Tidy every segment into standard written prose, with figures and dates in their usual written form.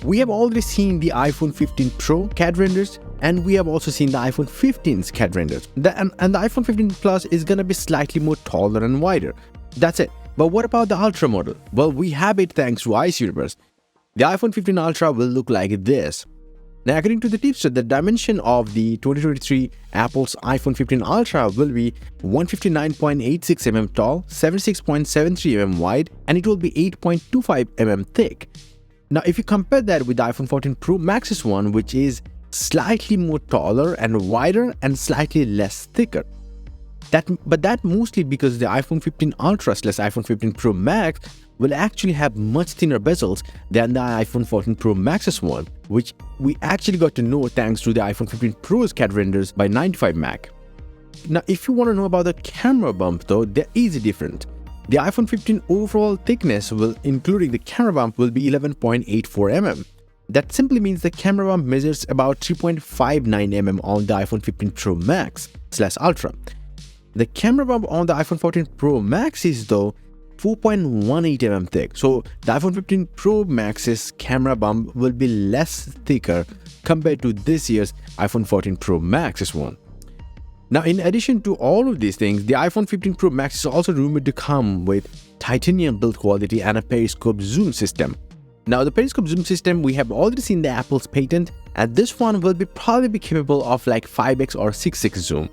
We have already seen the iPhone 15 Pro CAD renders, and we have also seen the iPhone 15's CAD renders. And the iPhone 15 Plus is gonna be slightly more taller and wider. That's it. But what about the Ultra model? Well, we have it thanks to Ice Universe. The iPhone 15 Ultra will look like this. Now, according to the tipster, the dimension of the 2023 Apple's iPhone 15 Ultra will be 159.86 mm tall, 76.73 mm wide, and it will be 8.25 mm thick. Now, if you compare that with the iPhone 14 Pro Max's one, which is slightly more taller and wider and slightly less thicker. But that mostly because the iPhone 15 Ultra / iPhone 15 Pro Max will actually have much thinner bezels than the iPhone 14 Pro Max's one, which we actually got to know thanks to the iPhone 15 Pro's CAD renders by 95Mac. Now, if you want to know about the camera bump though, there is a difference. The iPhone 15 overall thickness including the camera bump will be 11.84 mm. That simply means the camera bump measures about 3.59 mm on the iPhone 15 Pro Max / Ultra. The camera bump on the iPhone 14 Pro Max is though 4.18 mm thick. So the iPhone 15 Pro Max's camera bump will be less thicker compared to this year's iPhone 14 Pro Max's one. Now, in addition to all of these things, the iPhone 15 Pro Max is also rumored to come with titanium build quality and a periscope zoom system. Now, the periscope zoom system, we have already seen the Apple's patent, and this one will probably be capable of like 5x or 6x zoom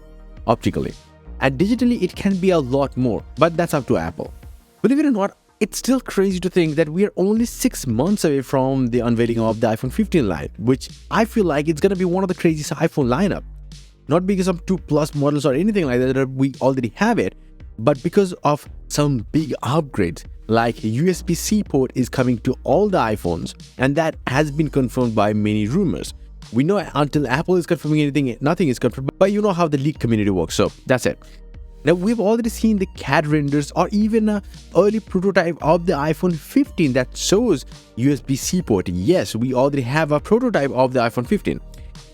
optically. And digitally, it can be a lot more, but that's up to Apple. Believe it or not, it's still crazy to think that we are only 6 months away from the unveiling of the iPhone 15 line, which I feel like it's gonna be one of the craziest iPhone lineup. Not because of 2 Plus models or anything like that we already have it, but because of some big upgrades, like USB-C port is coming to all the iPhones, and that has been confirmed by many rumors. We know until Apple is confirming anything, nothing is confirmed, but you know how the leak community works, so that's it. Now, we've already seen the CAD renders or even an early prototype of the iPhone 15 that shows USB-C port. Yes, we already have a prototype of the iPhone 15.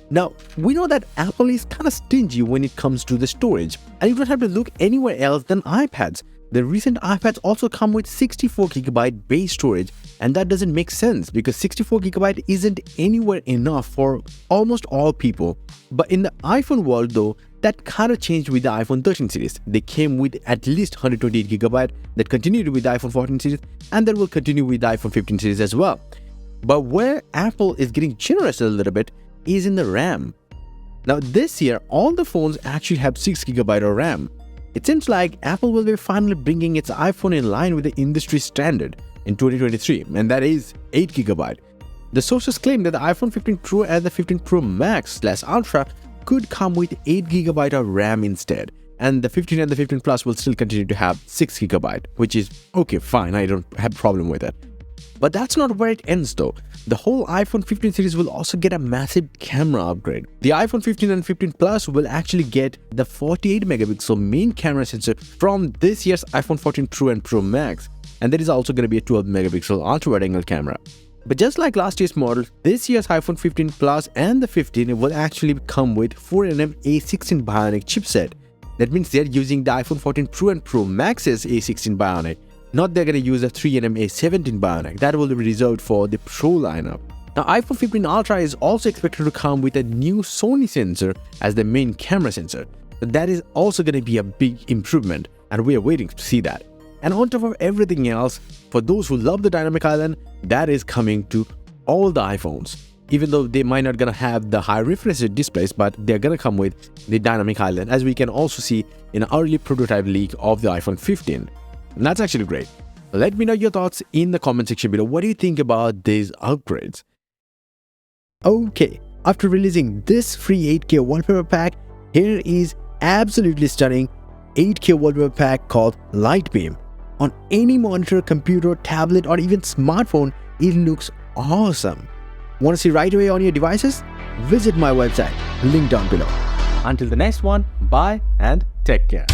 Now, we know that Apple is kind of stingy when it comes to the storage, and you don't have to look anywhere else than iPads. The recent iPads also come with 64GB base storage, and that doesn't make sense because 64GB isn't anywhere enough for almost all people. But in the iPhone world though, that kind of changed with the iPhone 13 series. They came with at least 128GB that continued with the iPhone 14 series, and that will continue with the iPhone 15 series as well. But where Apple is getting generous a little bit is in the RAM. Now, this year, all the phones actually have 6GB of RAM. It seems like Apple will be finally bringing its iPhone in line with the industry standard in 2023, and that is 8GB. The sources claim that the iPhone 15 Pro and the 15 Pro Max / Ultra could come with 8GB of RAM instead, and the 15 and the 15 Plus will still continue to have 6GB, which is okay, fine, I don't have a problem with it. But that's not where it ends though. The whole iPhone 15 series will also get a massive camera upgrade. The iPhone 15 and 15 Plus will actually get the 48MP main camera sensor from this year's iPhone 14 Pro and Pro Max, and there is also going to be a 12MP ultra-wide-angle camera. But just like last year's model, this year's iPhone 15 Plus and the 15 will actually come with 4nm A16 Bionic chipset. That means they're using the iPhone 14 Pro and Pro Max's A16 Bionic. Not they're going to use a 3nm A17 Bionic. That will be reserved for the Pro lineup. Now, iPhone 15 Ultra is also expected to come with a new Sony sensor as the main camera sensor. That is also going to be a big improvement, and we are waiting to see that. And on top of everything else, for those who love the Dynamic Island, that is coming to all the iPhones. Even though they might not gonna have the high refresh rate displays, but they're gonna come with the Dynamic Island, as we can also see in an early prototype leak of the iPhone 15. And that's actually great. Let me know your thoughts in the comment section below. What do you think about these upgrades? Okay, after releasing this free 8K wallpaper pack, here is absolutely stunning 8K wallpaper pack called Lightbeam. On any monitor, computer, tablet, or even smartphone, it looks awesome. Want to see right away on your devices? Visit my website, link down below. Until the next one, bye and take care.